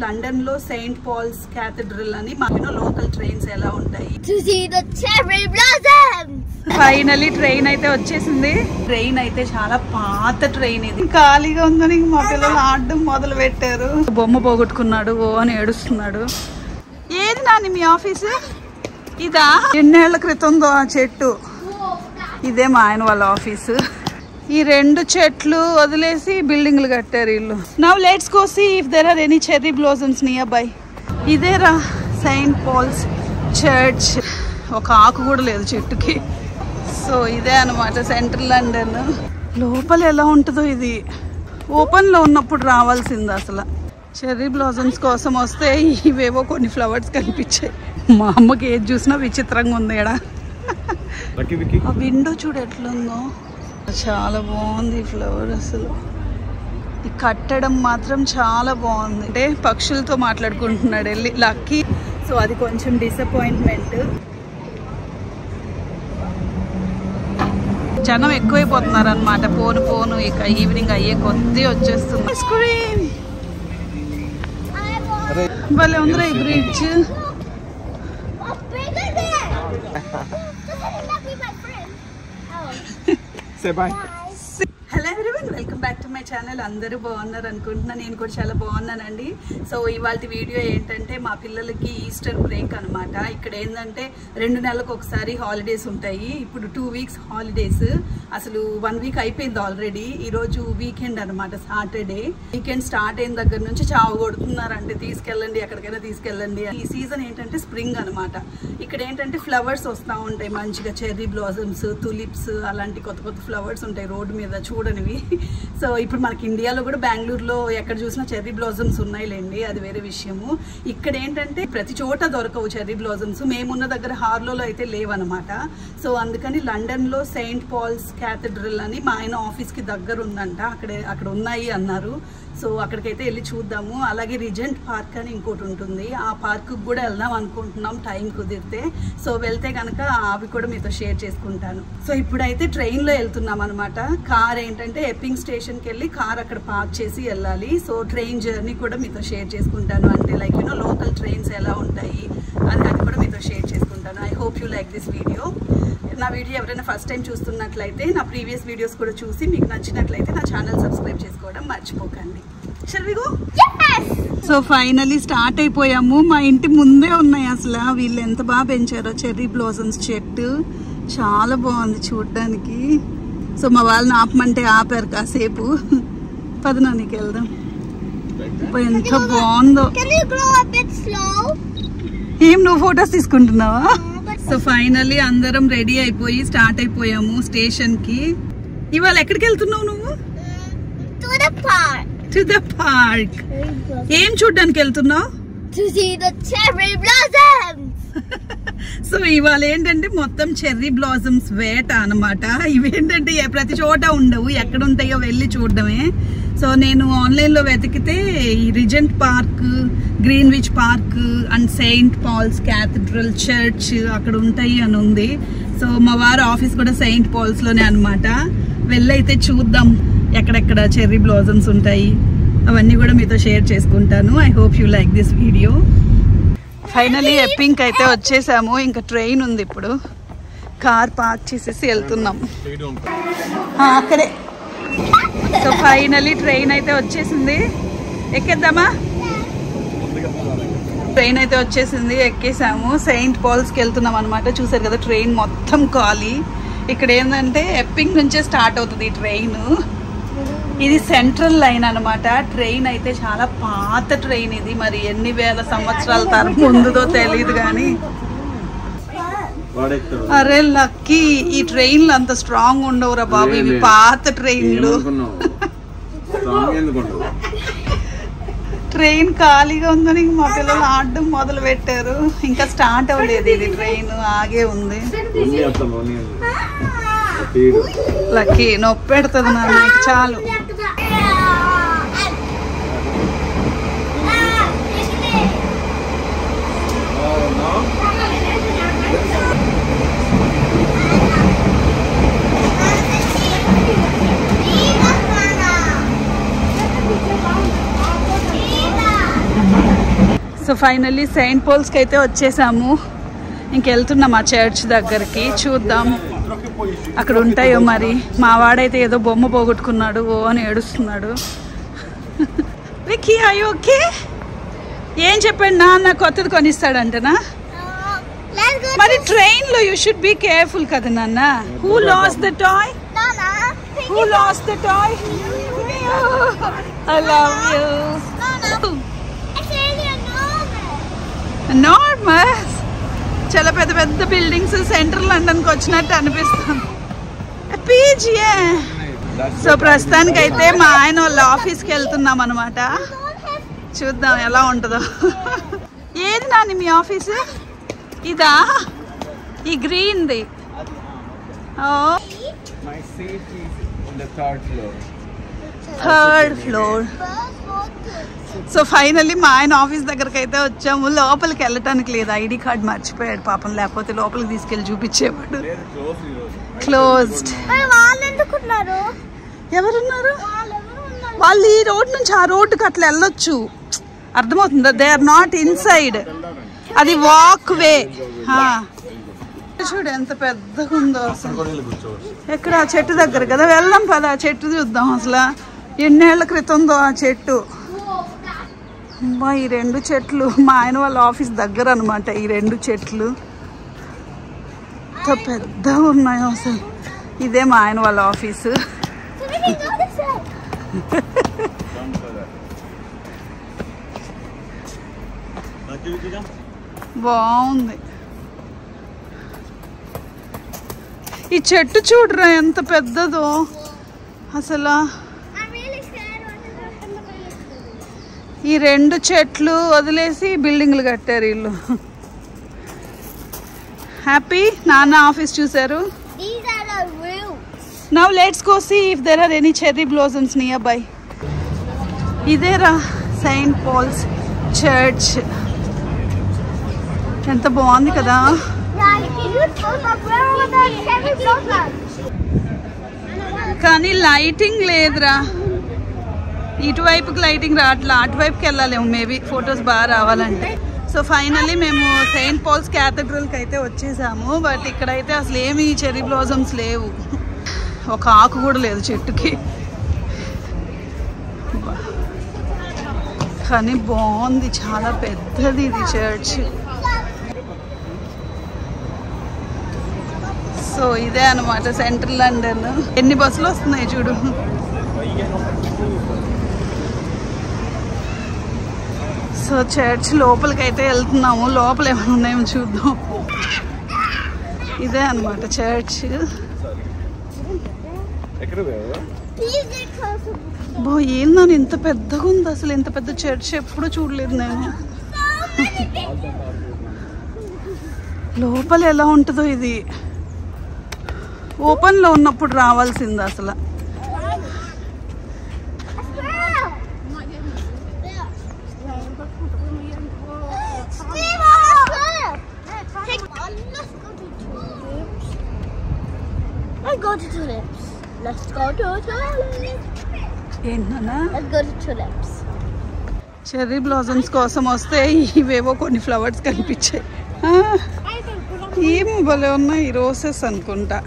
London లో Saint Paul's cathedral అని మాకు లోకల్ ట్రైన్స్ ఎలా ఉంటాయి. ఫైనలీ ట్రైన్ అయితే వచ్చేసింది. ట్రైన్ అయితే చాలా పాత ట్రైన్, ఇది ఖాళీగా ఉందని మా పిల్లలు ఆడడం మొదలు పెట్టారు. బొమ్మ పోగొట్టుకున్నాడు ఓ అని ఏడుస్తున్నాడు. ఏది నాని మీ ఆఫీసు? ఇదా? ఎన్నేళ్ల క్రితందో ఆ చెట్టు. ఇదే మా ఆయన వాళ్ళ ఆఫీసు. ఈ రెండు చెట్లు వదిలేసి బిల్డింగ్లు కట్టారు వీళ్ళు. Now let's go see if there are any cherry blossoms nearby. ఇదేరా సెయింట్ పాల్స్ చర్చ్. ఒక ఆకు కూడా లేదు చెట్టుకి. సో ఇదే అనమాట సెంట్రల్ లండన్. లోపల ఎలా ఉంటుందో ఇది. ఓపెన్లో ఉన్నప్పుడు రావాల్సింది అసలు. చెర్రీ బ్లాసమ్స్ కోసం వస్తే ఇవేవో కొన్ని ఫ్లవర్స్ కనిపించాయి. మా అమ్మకి ఏది చూసినా విచిత్రంగా ఉంది ఇక్కడ. ఆ విండో చూడు ఎట్లుందో, చాలా బాగుంది ఈ ఫ్లవర్. అసలు ఈ కట్టడం మాత్రం చాలా బాగుంది. అంటే పక్షులతో మాట్లాడుకుంటున్నాడు వెళ్ళి లక్కీ. సో అది కొంచెం డిసప్పాయింట్మెంట్. జనం ఎక్కువైపోతున్నారు అనమాట. పోను ఇక ఈవినింగ్ అయ్యే కొద్దీ వచ్చేస్తుంది. ఐస్ క్రీమ్ భలే ఉందిరా ఈ bridge. Hello everyone, welcome back to my channel. అందరూ బాగున్నారు అనుకుంటున్నాను. నేను కూడా చాలా బాగున్నానండి. సో ఇవాళ వీడియో ఏంటంటే మా పిల్లలకి ఈస్టర్ బ్రేక్ అనమాట. ఇక్కడ ఏంటంటే 2 నెలలకు ఒకసారి హాలిడేస్ ఉంటాయి. ఇప్పుడు 2 వీక్స్ హాలిడేస్. అసలు 1 వీక్ అయిపోయింది ఆల్రెడీ. ఈరోజు వీకెండ్ అనమాట, సాటర్డే. వీకెండ్ స్టార్ట్ అయిన దగ్గర నుంచి చావు కొడుతున్నారంటే తీసుకెళ్ళండి, ఎక్కడికైనా తీసుకెళ్ళండి. ఈ సీజన్ ఏంటంటే స్ప్రింగ్ అనమాట. ఇక్కడ ఏంటంటే ఫ్లవర్స్ వస్తూ ఉంటాయి మంచిగా. చెర్రీ బ్లాసమ్స్, తులిప్స్, అలాంటి కొత్త కొత్త ఫ్లవర్స్ ఉంటాయి రోడ్డు మీద చూడనివి. సో ఇప్పుడు మనకి ఇండియాలో కూడా బెంగళూరులో ఎక్కడ చూసినా చెర్రీ బ్లాసమ్స్ ఉన్నాయిలేండి, అది వేరే విషయము. ఇక్కడ ఏంటంటే ప్రతి చోట దొరకవు చెర్రీ బ్లాసమ్స్. మేమున్న దగ్గర హార్లోలో అయితే లేవన్నమాట. సో అందుకని లండన్లో సెయింట్ పాల్స్ క్యాథడ్రల్ అని మా ఆయన ఆఫీస్కి దగ్గర ఉందంట, అక్కడ ఉన్నాయి అన్నారు. సో అక్కడికైతే వెళ్ళి చూద్దాము. అలాగే రిజెంట్ పార్క్ అని ఇంకోటి ఉంటుంది, ఆ పార్క్కి కూడా వెళ్దాం అనుకుంటున్నాం టైం కుదిరితే. సో వెళ్తే కనుక అవి కూడా మీతో షేర్ చేసుకుంటాను. సో ఇప్పుడైతే ట్రైన్లో వెళ్తున్నాం అనమాట. కార్ ఏంటంటే ఎప్పింగ్ స్టేషన్కి వెళ్ళి కార్ అక్కడ పార్క్ చేసి వెళ్ళాలి. సో ట్రైన్ జర్నీ కూడా మీతో షేర్ చేసుకుంటాను. అంటే లైక్ లోకల్ ట్రైన్స్ ఎలా ఉంటాయి అది కూడా మీతో షేర్ చేసుకుంటాను. I hope you like this video. నా వీడియో ఎవరైనా ఫస్ట్ టైం చూస్తున్నట్లయితే నా ప్రీవియస్ వీడియోస్ కూడా చూసి మీకు నచ్చినట్లయితే నా ఛానల్ సబ్స్క్రైబ్ చేసుకోవడం మర్చిపోకండి. Shall we go? So finally start అయిపోయాము. మా ఇంటి ముందే ఉన్నాయి అసలు. వీళ్ళు ఎంత బాగా పెంచారో చెర్రీ బ్లాసమ్స్ చెట్టు. చాలా బాగుంది చూడడానికి. సో మా వాళ్ళని ఆపమంటే ఆపారు కాసేపు. పదనా నీకు వెళ్దాం. ఎంత బాగుందో. ఏం నువ్వు ఫొటోస్ తీసుకుంటున్నావా? సో ఫైనల్లీ అందరం రెడీ అయిపోయి స్టార్ట్ అయిపోయాము స్టేషన్ కి. ఇవాళ ఎక్కడికి వెళ్తున్నావు నువ్వు? To the park. ఏం చూడ్డానికి వెళ్తున్నావు? సో ఇవాళ ఏంటంటే మొత్తం చెర్రీ బ్లాసమ్స్ వేట అనమాట. ఇవేంటంటే ప్రతి చోట ఉండవు, ఎక్కడ ఉంటాయో వెళ్ళి చూడడమే. సో నేను ఆన్లైన్లో వెతికితే ఈ Regent park, Greenwich park and Saint Paul's cathedral church అక్కడ ఉంటాయి అని ఉంది. సో మా వారు ఆఫీస్ కూడా సెయింట్ పాల్స్లోనే అనమాట. వెళ్ళైతే చూద్దాం ఎక్కడెక్కడ చెర్రీ బ్లాసమ్స్ ఉంటాయి, అవన్నీ కూడా మీతో షేర్ చేసుకుంటాను. I hope you like this video. Finally Epping అయితే వచ్చేసాము. ఇంకా ట్రైన్ ఉంది. ఇప్పుడు కార్ పార్క్ చేసేసి వెళ్తున్నాం అక్కడే. సో ఫైనలీ ట్రైన్ అయితే వచ్చేసింది. ఎక్కేద్దామా? ట్రైన్ అయితే వచ్చేసింది, ఎక్కేసాము. సెయింట్ పాల్స్కి వెళ్తున్నాం అనమాట. చూసారు కదా ట్రైన్ మొత్తం ఖాళీ. ఇక్కడ ఏంటంటే ఎప్పింగ్ నుంచే స్టార్ట్ అవుతుంది ఈ ట్రైన్. ఇది సెంట్రల్ లైన్ అనమాట. ట్రైన్ అయితే చాలా పాత ట్రైన్ ఇది. మరి ఎన్ని వేల సంవత్సరాల ముందుదో తెలియదు కానీ. అరే లక్కీ, ఈ ట్రైన్లు అంత స్ట్రాంగ్ ఉండవురా బాబు, ఇవి పాత ట్రైన్లు. ట్రైన్ ఖాళీగా ఉందని మా పిల్లలు ఆడడం మొదలు పెట్టారు. ఇంకా స్టార్ట్ అవ్వలేదు ఇది, ట్రైన్ ఆగే ఉంది. లక్కీ నొప్పి పెడుతుంది నాకు చాలు. సో ఫైనల్లీ సెయింట్ పాల్స్కి అయితే వచ్చేసాము. ఇంకెళ్తున్నాం ఆ చర్చ్ దగ్గరికి. చూద్దాం అక్కడ ఉంటాయో మరి. మా వాడైతే ఏదో బొమ్మ పోగొట్టుకున్నాడు ఓ అని ఏడుస్తున్నాడు. విక్కీ అయ్యో ఓకే ఏం చెప్పండి నాన్న కొత్తది కొనిస్తాడంటనా? మరి ట్రైన్లో యూ షుడ్ బీ కేర్ఫుల్ కదా నాన్న. Who last the toy? Who lost the toy? I love you. It's really Enormous. చాలా పెద్ద పెద్ద బిల్డింగ్స్ సెంట్రల్ లండన్కి వచ్చినట్టు అనిపిస్తుంది. పీజియే. సో ప్రస్తుతానికి అయితే మా ఆయన వాళ్ళ ఆఫీస్కి వెళ్తున్నాం అనమాట. చూద్దాం ఎలా ఉంటుందో. ఏది నాని మీ ఆఫీసు? ఇదా? ఈ గ్రీన్ది. My seat is on the third floor. Third floor. So finally మా ఆయన ఆఫీస్ దగ్గరకు అయితే వచ్చాము. లోపలికి వెళ్ళటానికి లేదు, ఐడి కార్డ్ మర్చిపోయాడు పాపం, లేకపోతే లోపలికి తీసుకెళ్ళి చూపించేవాడు. క్లోజ్డ్. ఎవరున్నారు? వాళ్ళు ఈ రోడ్ నుంచి ఆ రోడ్డుకి అట్లా వెళ్ళొచ్చు. అర్థమవుతుందా? దే ఆర్ నాట్ ఇన్సైడ్, అది వాక్ వే. చూడు ఎంత పెద్దగా ఉందో అసలు. ఎక్కడ? ఆ చెట్టు దగ్గర కదా, వెళ్దాం పద. ఆ చెట్టు చూద్దాం అసలు ఎన్నేళ్ల క్రితందో ఆ చెట్టు. అమ్మా ఈ రెండు చెట్లు మా ఆయన వాళ్ళ ఆఫీస్ దగ్గర అనమాట. ఈ రెండు చెట్లు ఎంత పెద్దగా ఉన్నాయో అసలు. ఇదే మా ఆయన వాళ్ళ ఆఫీసు. బాగుంది. ఈ చెట్టు చూడరా ఎంత పెద్దదో అసలు. ఈ రెండు చెట్లు వదిలేసి బిల్డింగ్లు కట్టారు వీళ్ళు. హ్యాపీ నాన్న ఆఫీస్ చూసారు. Now let's go see if there are any cherry blossoms nearby. ఇదేరా సెయింట్ పాల్స్ చర్చ్. ఎంత బాగుంది కదా. కానీ లైటింగ్ లేదురా. ఇటువైపుకి లైటింగ్ రావట్లా, అటువైపుకి వెళ్ళాలేమో మేబీ ఫొటోస్ బాగా రావాలంటే. సో ఫైనల్లీ మేము సెయింట్ పాల్స్ క్యాథడ్రల్కి అయితే వచ్చేసాము. బట్ ఇక్కడైతే అసలు ఏమి చెర్రీ బ్లాసమ్స్ లేవు, ఒక ఆకు కూడా లేదు చెట్టుకి. కానీ బాగుంది, చాలా పెద్దది ఇది చర్చ్. సో ఇదే అనమాట సెంట్రల్ లండన్. ఎన్ని బస్సులు వస్తున్నాయి చూడు. సో చర్చ్ లోపలికి అయితే వెళ్తున్నాము. లోపల ఏమైనా ఉన్నాయేమో చూద్దాం. ఇదే అనమాట చర్చ్. బో ఏందని ఇంత పెద్దగా ఉంది అసలు. ఇంత పెద్ద చర్చ్ ఎప్పుడూ చూడలేదు నేను. లోపల ఎలా ఉంటుందో ఇది. ఓపెన్లో ఉన్నప్పుడు రావాల్సింది అసలు. చెర్రీ బ్లాసమ్స్ కోసం వస్తే ఇవేవో కొన్ని ఫ్లవర్స్ కనిపించాయి. ఏమో భలే ఉన్నాయి, రోసెస్ అనుకుంటా.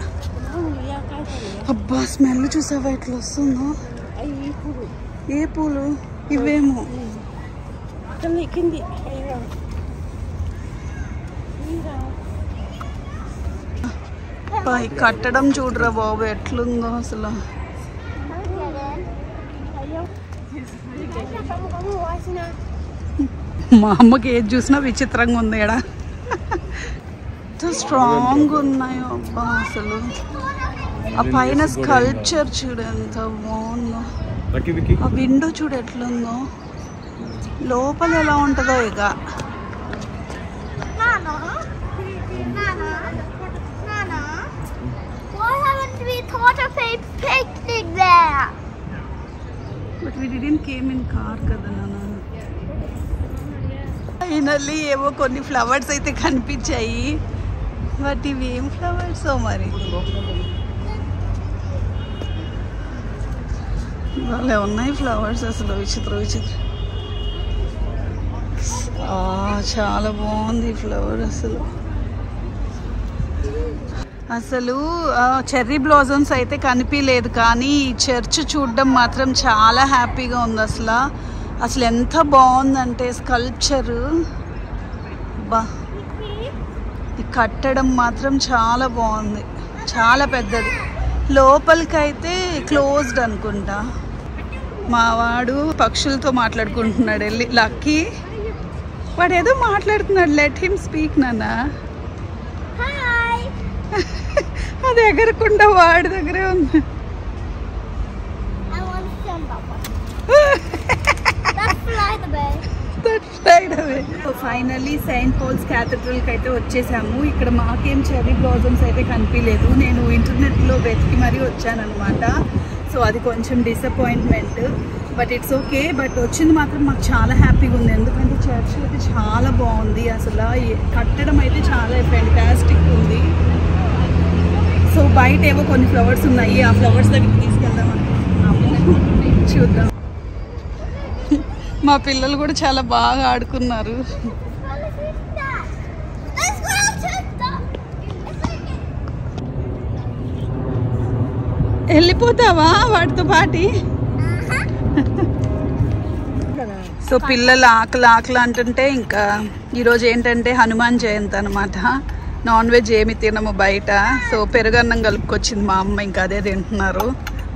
అబ్బా స్మెల్ చూసావా ఎట్లా వస్తుందో. ఏ పూలు? ఇవేమో. కట్టడం చూడరా బాబు ఎట్లుందో అసలు. మా అమ్మకి ఏది చూసినా విచిత్రంగా ఉంది ఇక్కడ. ఎంత స్ట్రాంగ్ ఉన్నాయో అబ్బా అసలు. ఆ పైన స్కల్ప్చర్ చూడు ఎంత బాగుందో. ఆ విండో చూడు ఎట్లుందో. లోపల ఎలా ఉంటుందో ఇక. But we didn't came in car కదా నాన్న. ఫైనల్లీ ఏవో కొన్ని ఫ్లవర్స్ అయితే కనిపించాయి. బట్ ఇవి ఏం ఫ్లవర్స్ మరి. వాళ్ళే ఉన్నాయి ఫ్లవర్స్ అసలు. విచిత్ర విచిత్ర. చాలా బాగుంది ఫ్లవర్ అసలు చెర్రీ బ్లాజమ్స్ అయితే కనిపించలేదు, కానీ ఈ చర్చ్ చూడడం మాత్రం చాలా హ్యాపీగా ఉంది. అసలు ఎంత బాగుందంటే స్కల్ప్చర్, బా ఈ కట్టడం మాత్రం చాలా బాగుంది, చాలా పెద్దది. లోపలికైతే క్లోజ్డ్ అనుకుంటా. మా వాడు పక్షులతో మాట్లాడుకుంటున్నాడు వెళ్ళి. లక్కీ వాడు ఏదో మాట్లాడుతున్నాడు, లెట్ హిమ్ స్పీక్ నాన్న. అది ఎగరకుండా వాడి దగ్గరే ఉంది. ఫైనల్లీ సెయింట్ పాల్స్ క్యాథడ్రల్కి అయితే వచ్చేసాము. ఇక్కడ మాకేం చెర్రీ బ్లాజమ్స్ అయితే కనిపించలేదు. నేను ఇంటర్నెట్లో వెతికి మరీ వచ్చానమాట. సో అది కొంచెం disappointment, but it's okay. But వచ్చింది మాత్రం మాకు చాలా హ్యాపీగా ఉంది, ఎందుకంటే చర్చ్ అయితే చాలా బాగుంది. అసలు కట్టడం అయితే చాలా ఫ్యాంటాస్టిక్ ఉంది. సో బయట ఏవో కొన్ని ఫ్లవర్స్ ఉన్నాయి, ఆ ఫ్లవర్స్ దగ్గరికి తీసుకెళ్దాం అనుకుంటున్నాము. చూద్దాం. మా పిల్లలు కూడా చాలా బాగా ఆడుకున్నారు. వెళ్ళిపోతావా వాటితో పాటి? సో పిల్లలు ఆకలి అంటుంటే, ఇంకా ఈరోజు ఏంటంటే హనుమాన్ జయంతి అనమాట. నాన్ వెజ్ ఏమి తినము బయట. సో పెరుగన్నం కలుపుకొచ్చింది మా అమ్మ, ఇంకా అదే తింటున్నారు.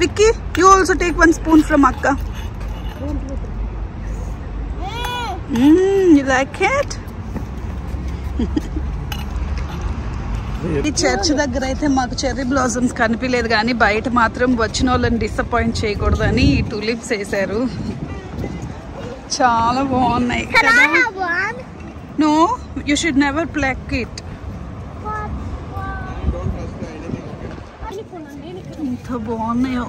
Vicky, you also take 1 spoon from అక్క. You like it? ఈ చర్చ్ దగ్గర అయితే మాకు చెర్రీ బ్లాజమ్స్ కనిపించలేదు, కానీ బయట మాత్రం వచ్చిన వాళ్ళని డిసప్పాయింట్ చేయకూడదని ఈ టూలిప్స్ వేసారు. చాలా బాగున్నాయి కదా. No, you should never pluck it. ఎంత బాగున్నాయో.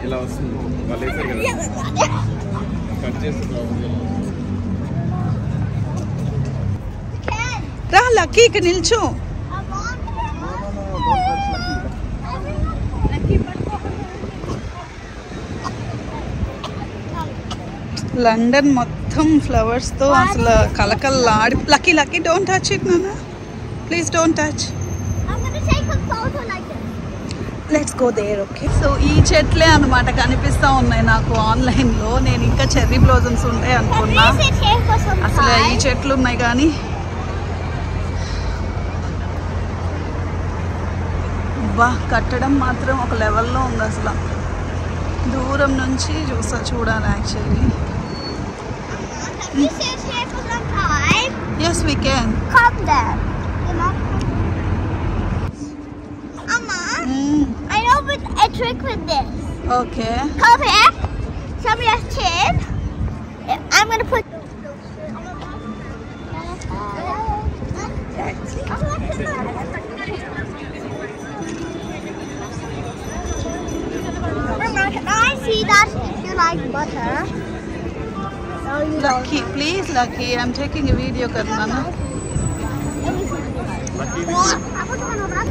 ఇలా వస్తుంది వాళ్ళు వేసారు కదా, కట్ చేసి రా లక్కీ, ఇక్కడ నిల్చో. లండన్ మొత్తం ఫ్లవర్స్ తో అసలు కలకల్లాడి. Lucky Lucky, don't touch it నాన్న, please don't touch. Let's go there. Okay, so ఈ చెట్లే అనమాట కనిపిస్తూ ఉన్నాయి నాకు ఆన్లైన్లో. నేను ఇంకా చెర్రీ బ్లాజమ్స్ ఉంటాయి అనుకున్నా, అసలు ఈ చెట్లు ఉన్నాయి. కానీ బా కట్టడం మాత్రం ఒక లెవెల్లో ఉంది. అసలు దూరం నుంచి చూడాలి actually. Yes we can. I know a trick with this. Okay. Come here. Show me your chin. I'm gonna put. Can I see that you like butter? No, you Lucky, don't. please, Lucky. I'm taking a video, Karnana. Let me see. I put one over.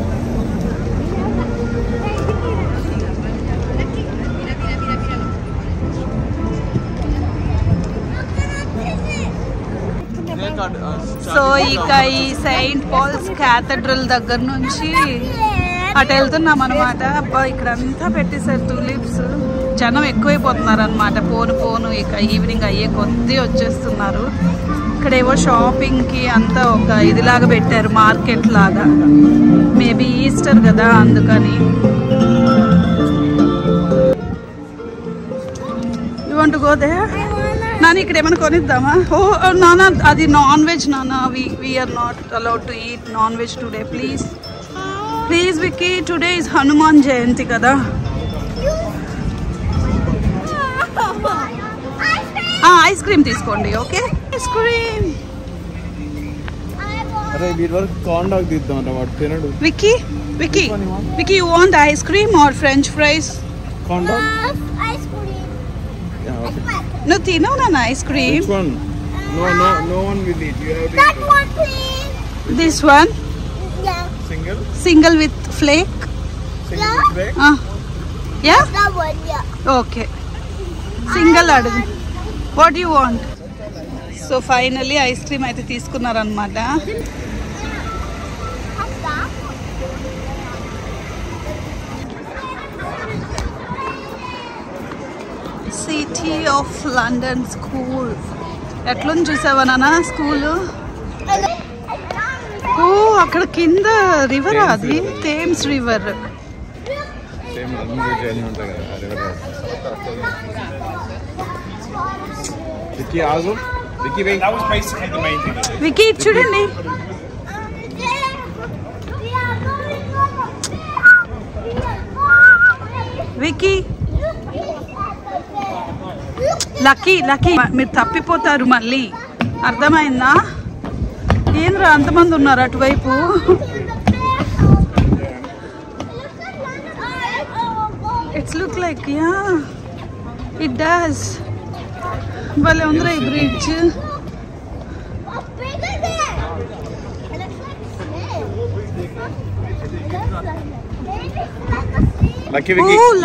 So ఇక ఈ Saint Paul's cathedral దగ్గర నుంచి అటు వెళ్తున్నాం అనమాట. అబ్బా ఇక్కడంతా పెట్టేశారు టూలిప్స్. జనం ఎక్కువైపోతున్నారు అనమాట. పోను ఇక ఈవినింగ్ అయ్యే కొద్దీ వచ్చేస్తున్నారు. ఇక్కడేవో షాపింగ్కి అంతా ఒక ఇదిలాగా పెట్టారు, మార్కెట్ లాగా. మేబీ ఈస్టర్ కదా అందుకని. You want to go there? నాన్న ఇక్కడ ఏమైనా కొనిద్దామా? ఓ నాన్న, అది నాన్ వెజ్ నాన్న. We are not allowed to eat non veg today. Please please Vicky, today is Hanuman Jayanti కదా. ఐస్ క్రీమ్ తీసుకోండి. Okay, ice cream. అరే వీడి వరకు కార్న్ డాగ్ తీద్దాం వాడు తినడు. Vicky you want ice cream or french fries? Corn dog. Ice cream. Yeah, okay. నువ్వు తినవు నాన్న ice cream. Which one? No one will eat. You have to That eat one, please. This one Yeah. Single with flake. Single with break. Yeah That one, yeah. Okay. Single అడుగు. What you want? So finally ice cream అయితే తీసుకున్నారనమాట. City of London school ఎట్లుంది చూసావా నాన్న school? ఓ అక్కడ కింద river, అది థేమ్స్ రివర్. వికీ చూడండి, వికీ లక్కీ లక్కీ మీరు తప్పిపోతారు మళ్ళీ, అర్థమైందా? ఏంద్రా అంతమంది ఉన్నారు అటువైపు. It's look like yeah it does. భలే ఉందిరా ఈ బ్రిడ్జ్.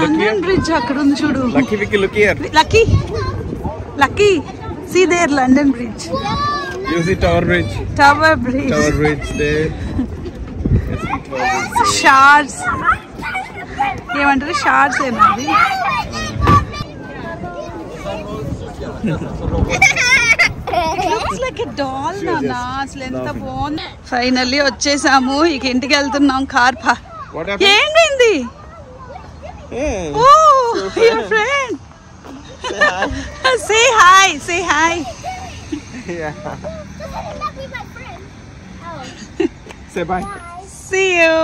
లండన్ బ్రిడ్జ్ అక్కడ ఉంది చూడు. Lucky Lucky see there London bridge. You see Tower Bridge. Tower Bridge. Tower Bridge there. Shards. ఏమంటారు షార్ట్స్ ఏమది? Looks like a doll నానా. అసలు ఎంత బాగుంది. ఫైనల్లీ వచ్చేసాము, ఇక ఇంటికి వెళ్తున్నాం. Car ఏంటైంది? Oh, your friend. Say hi. Say hi. Yeah. Say bye. See you.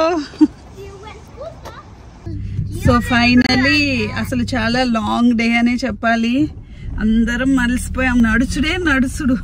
So finally అసలు చాలా లాంగ్ డే అనే చెప్పాలి. అందరం మలిసిపోయాం. నడుచుడు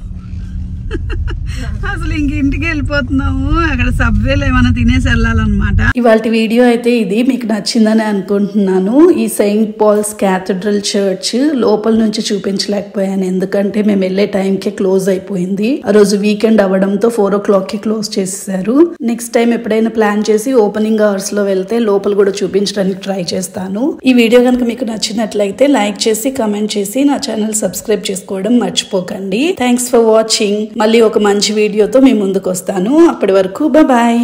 అసలు ఇంక ఇంటికి వెళ్ళిపోతున్నాము. అక్కడ సబ్వేలో ఏమైనా తినేసి వెళ్ళాలన్నమాట. ఇవాళ వీడియో అయితే ఇది మీకు నచ్చిందని అనుకుంటున్నాను. ఈ సెయింట్ పాల్స్ క్యాథడ్రల్ చర్చ్ లోపల నుంచి చూపించలేకపోయాను, ఎందుకంటే మేము వెళ్ళే టైంకి క్లోజ్ అయిపోయింది. ఆ రోజు వీకెండ్ అవ్వడంతో 4 o'clock కి క్లోజ్ చేసేసారు. నెక్స్ట్ టైం ఎప్పుడైనా ప్లాన్ చేసి ఓపెనింగ్ అవర్స్ లో వెళ్తే లోపల కూడా చూపించడానికి ట్రై చేస్తాను. ఈ వీడియో కనుక మీకు నచ్చినట్లయితే లైక్ చేసి కమెంట్ చేసి నా ఛానల్ సబ్స్క్రైబ్ చేసుకోవడం మర్చిపోకండి. Thanks for watching. మళ్ళీ ఒక మంచి వీడియోతో మీ ముందుకు వస్తాను. అప్పటి వరకు బాయ్.